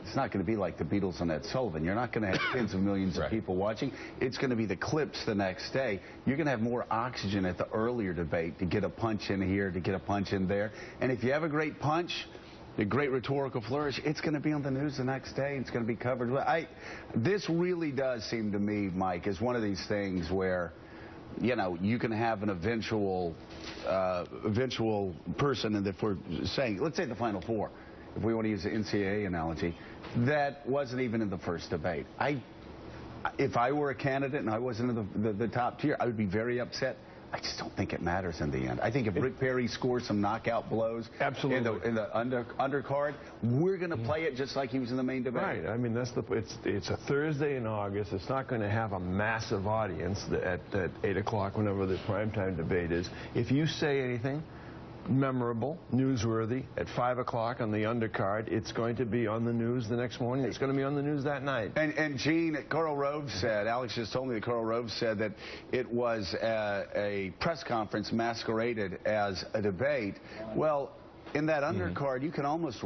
It's not going to be like the Beatles and Ed Sullivan. You're not going to have tens of millions of people watching. It's going to be the clips the next day. You're going to have more oxygen at the earlier debate to get a punch in here, to get a punch in there. And if you have a great punch, a great rhetorical flourish, it's going to be on the news the next day. It's going to be covered. This really does seem to me, Mike, is one of these things where, you know, you can have an eventual person, and if we're saying, let's say the Final Four, if we want to use the NCAA analogy, that wasn't even in the first debate. If I were a candidate and I wasn't in the top tier, I would be very upset. I just don't think it matters in the end. I think if Rick Perry scores some knockout blows in the undercard, we're going to play it just like he was in the main debate. Right. I mean, it's a Thursday in August. It's not going to have a massive audience at 8 o'clock, whenever the primetime debate is. If you say anything memorable, newsworthy, at 5 o'clock on the undercard, it's going to be on the news the next morning. It's going to be on the news that night. And Gene, Karl Rove said, Alex just told me that Karl Rove said that it was a press conference masqueraded as a debate. Well, in that undercard, you can almost